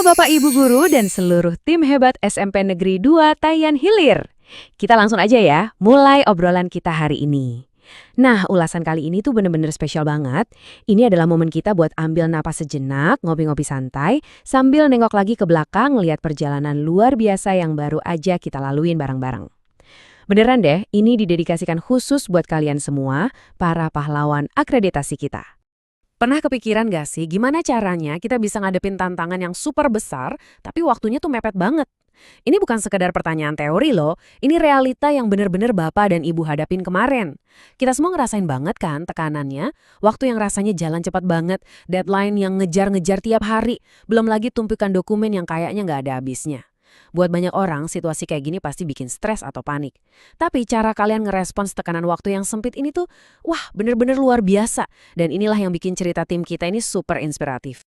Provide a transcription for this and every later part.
Halo Bapak Ibu Guru dan seluruh tim hebat SMP Negeri 2 Tayan Hilir. Kita langsung aja ya, mulai obrolan kita hari ini. Nah, ulasan kali ini tuh bener-bener spesial banget. Ini adalah momen kita buat ambil napas sejenak, ngopi-ngopi santai, sambil nengok lagi ke belakang, lihat perjalanan luar biasa yang baru aja kita laluin bareng-bareng. Beneran deh, ini didedikasikan khusus buat kalian semua, para pahlawan akreditasi kita. Pernah kepikiran gak sih gimana caranya kita bisa ngadepin tantangan yang super besar, tapi waktunya tuh mepet banget? Ini bukan sekedar pertanyaan teori loh, ini realita yang bener-bener Bapak dan Ibu hadapin kemarin. Kita semua ngerasain banget kan tekanannya, waktu yang rasanya jalan cepat banget, deadline yang ngejar-ngejar tiap hari, belum lagi tumpukan dokumen yang kayaknya nggak ada habisnya. Buat banyak orang, situasi kayak gini pasti bikin stres atau panik. Tapi cara kalian ngerespons tekanan waktu yang sempit ini tuh, wah bener-bener luar biasa. Dan inilah yang bikin cerita tim kita ini super inspiratif.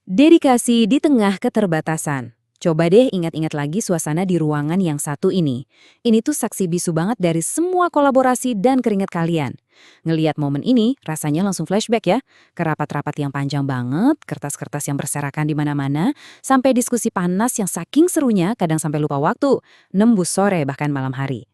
Dedikasi di tengah keterbatasan. Coba deh ingat-ingat lagi suasana di ruangan yang satu ini. Ini tuh saksi bisu banget dari semua kolaborasi dan keringat kalian. Ngeliat momen ini, rasanya langsung flashback ya. Ke rapat-rapat yang panjang banget, kertas-kertas yang berserakan di mana-mana, sampai diskusi panas yang saking serunya kadang sampai lupa waktu, nembus sore bahkan malam hari.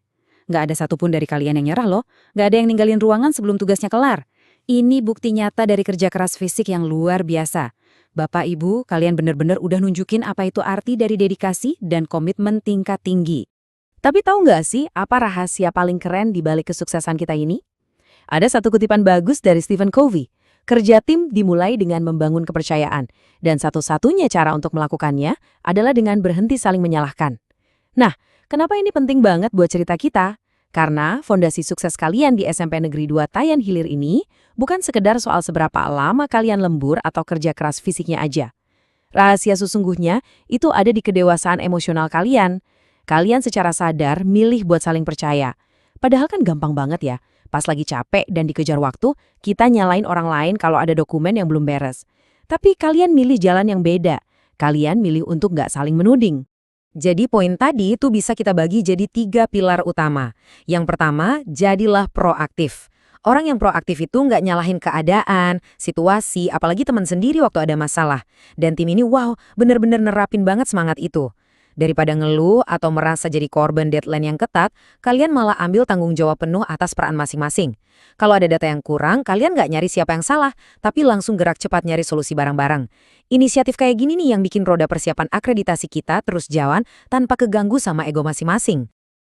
Nggak ada satupun dari kalian yang nyerah loh, nggak ada yang ninggalin ruangan sebelum tugasnya kelar. Ini bukti nyata dari kerja keras fisik yang luar biasa. Bapak Ibu, kalian benar-benar udah nunjukin apa itu arti dari dedikasi dan komitmen tingkat tinggi. Tapi tahu nggak sih apa rahasia paling keren di balik kesuksesan kita ini? Ada satu kutipan bagus dari Stephen Covey. Kerja tim dimulai dengan membangun kepercayaan, dan satu-satunya cara untuk melakukannya adalah dengan berhenti saling menyalahkan. Nah, kenapa ini penting banget buat cerita kita? Karena fondasi sukses kalian di SMP Negeri 2 Tayan Hilir ini bukan sekedar soal seberapa lama kalian lembur atau kerja keras fisiknya aja. Rahasia sesungguhnya itu ada di kedewasaan emosional kalian. Kalian secara sadar milih buat saling percaya. Padahal kan gampang banget ya, pas lagi capek dan dikejar waktu, kita nyalain orang lain kalau ada dokumen yang belum beres. Tapi kalian milih jalan yang beda. Kalian milih untuk nggak saling menuding. Jadi poin tadi itu bisa kita bagi jadi 3 pilar utama. Yang pertama, jadilah proaktif. Orang yang proaktif itu nggak nyalahin keadaan, situasi, apalagi teman sendiri waktu ada masalah. Dan tim ini wow, bener-bener nerapin banget semangat itu. Daripada ngeluh atau merasa jadi korban deadline yang ketat, kalian malah ambil tanggung jawab penuh atas peran masing-masing. Kalau ada data yang kurang, kalian nggak nyari siapa yang salah, tapi langsung gerak cepat nyari solusi bareng-bareng. Inisiatif kayak gini nih yang bikin roda persiapan akreditasi kita terus jalan tanpa keganggu sama ego masing-masing.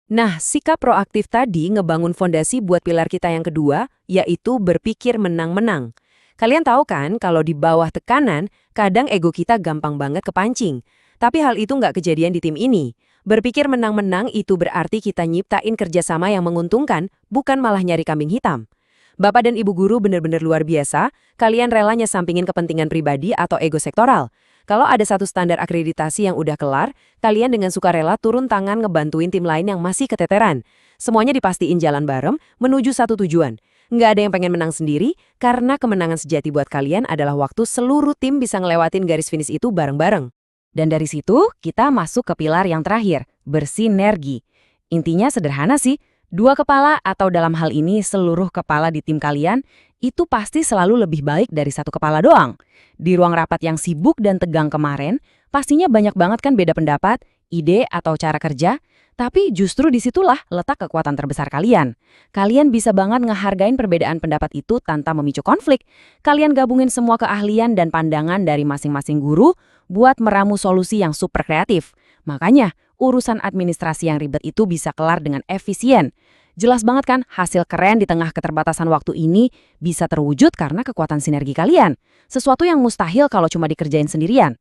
Nah, sikap proaktif tadi ngebangun fondasi buat pilar kita yang kedua, yaitu berpikir menang-menang. Kalian tahu kan kalau di bawah tekanan, kadang ego kita gampang banget kepancing. Tapi hal itu nggak kejadian di tim ini. Berpikir menang-menang itu berarti kita nyiptain kerjasama yang menguntungkan, bukan malah nyari kambing hitam. Bapak dan Ibu guru benar-benar luar biasa, kalian rela nyesampingin kepentingan pribadi atau ego sektoral. Kalau ada satu standar akreditasi yang udah kelar, kalian dengan sukarela turun tangan ngebantuin tim lain yang masih keteteran. Semuanya dipastiin jalan bareng menuju satu tujuan. Nggak ada yang pengen menang sendiri, karena kemenangan sejati buat kalian adalah waktu seluruh tim bisa ngelewatin garis finish itu bareng-bareng. Dan dari situ, kita masuk ke pilar yang terakhir, bersinergi. Intinya sederhana sih, 2 kepala atau dalam hal ini seluruh kepala di tim kalian, itu pasti selalu lebih baik dari 1 kepala doang. Di ruang rapat yang sibuk dan tegang kemarin, pastinya banyak banget kan beda pendapat, ide atau cara kerja, tapi justru disitulah letak kekuatan terbesar kalian. Kalian bisa banget ngehargain perbedaan pendapat itu tanpa memicu konflik. Kalian gabungin semua keahlian dan pandangan dari masing-masing guru buat meramu solusi yang super kreatif. Makanya, urusan administrasi yang ribet itu bisa kelar dengan efisien. Jelas banget kan, hasil keren di tengah keterbatasan waktu ini bisa terwujud karena kekuatan sinergi kalian. Sesuatu yang mustahil kalau cuma dikerjain sendirian.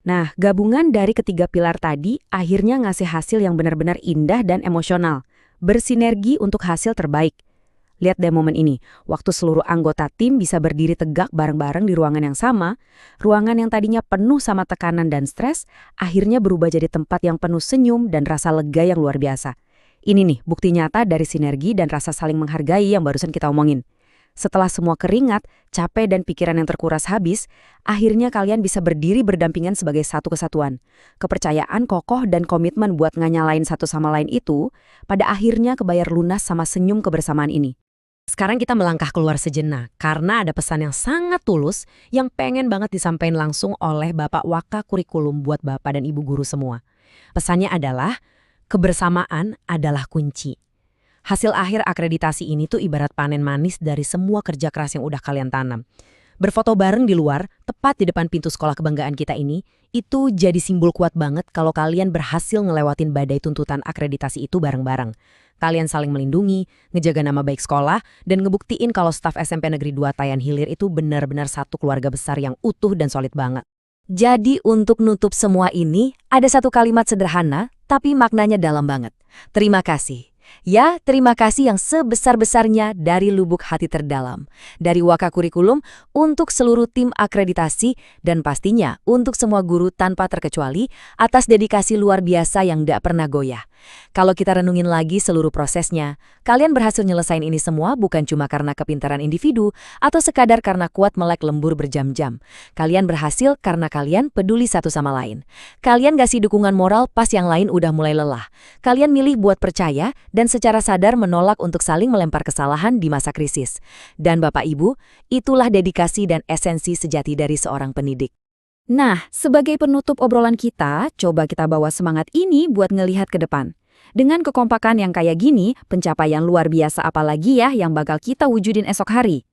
Nah, gabungan dari ketiga pilar tadi akhirnya ngasih hasil yang benar-benar indah dan emosional. Bersinergi untuk hasil terbaik. Lihat deh momen ini, waktu seluruh anggota tim bisa berdiri tegak bareng-bareng di ruangan yang sama, ruangan yang tadinya penuh sama tekanan dan stres, akhirnya berubah jadi tempat yang penuh senyum dan rasa lega yang luar biasa. Ini nih, bukti nyata dari sinergi dan rasa saling menghargai yang barusan kita omongin. Setelah semua keringat, capek dan pikiran yang terkuras habis, akhirnya kalian bisa berdiri berdampingan sebagai satu kesatuan. Kepercayaan kokoh dan komitmen buat nganyalain satu sama lain itu, pada akhirnya kebayar lunas sama senyum kebersamaan ini. Sekarang kita melangkah keluar sejenak, karena ada pesan yang sangat tulus yang pengen banget disampaikan langsung oleh Bapak Waka Kurikulum buat Bapak dan Ibu guru semua. Pesannya adalah, kebersamaan adalah kunci. Hasil akhir akreditasi ini tuh ibarat panen manis dari semua kerja keras yang udah kalian tanam. Berfoto bareng di luar, tepat di depan pintu sekolah kebanggaan kita ini, itu jadi simbol kuat banget kalau kalian berhasil ngelewatin badai tuntutan akreditasi itu bareng-bareng. Kalian saling melindungi, ngejaga nama baik sekolah, dan ngebuktiin kalau staf SMP Negeri 2 Tayan Hilir itu benar-benar satu keluarga besar yang utuh dan solid banget. Jadi untuk nutup semua ini, ada satu kalimat sederhana, tapi maknanya dalam banget. Terima kasih. Ya, terima kasih yang sebesar-besarnya dari lubuk hati terdalam. Dari Waka Kurikulum untuk seluruh tim akreditasi dan pastinya untuk semua guru tanpa terkecuali atas dedikasi luar biasa yang gak pernah goyah. Kalau kita renungin lagi seluruh prosesnya, kalian berhasil nyelesain ini semua bukan cuma karena kepintaran individu atau sekadar karena kuat melek lembur berjam-jam. Kalian berhasil karena kalian peduli satu sama lain. Kalian ngasih dukungan moral pas yang lain udah mulai lelah. Kalian milih buat percaya dan secara sadar menolak untuk saling melempar kesalahan di masa krisis. Dan Bapak Ibu, itulah dedikasi dan esensi sejati dari seorang pendidik. Nah, sebagai penutup obrolan kita, coba kita bawa semangat ini buat ngelihat ke depan. Dengan kekompakan yang kayak gini, pencapaian luar biasa apalagi ya yang bakal kita wujudin esok hari.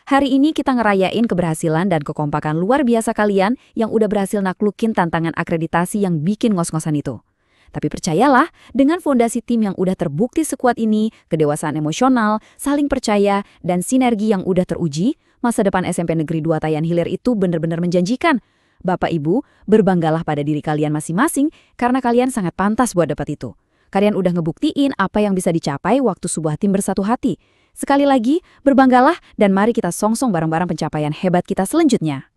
Hari ini kita ngerayain keberhasilan dan kekompakan luar biasa kalian yang udah berhasil naklukin tantangan akreditasi yang bikin ngos-ngosan itu. Tapi percayalah, dengan fondasi tim yang udah terbukti sekuat ini, kedewasaan emosional, saling percaya, dan sinergi yang udah teruji, masa depan SMP Negeri 2 Tayan Hilir itu benar-benar menjanjikan. Bapak Ibu, berbanggalah pada diri kalian masing-masing karena kalian sangat pantas buat dapat itu. Kalian udah ngebuktiin apa yang bisa dicapai waktu sebuah tim bersatu hati. Sekali lagi, berbanggalah dan mari kita songsong bareng-bareng pencapaian hebat kita selanjutnya.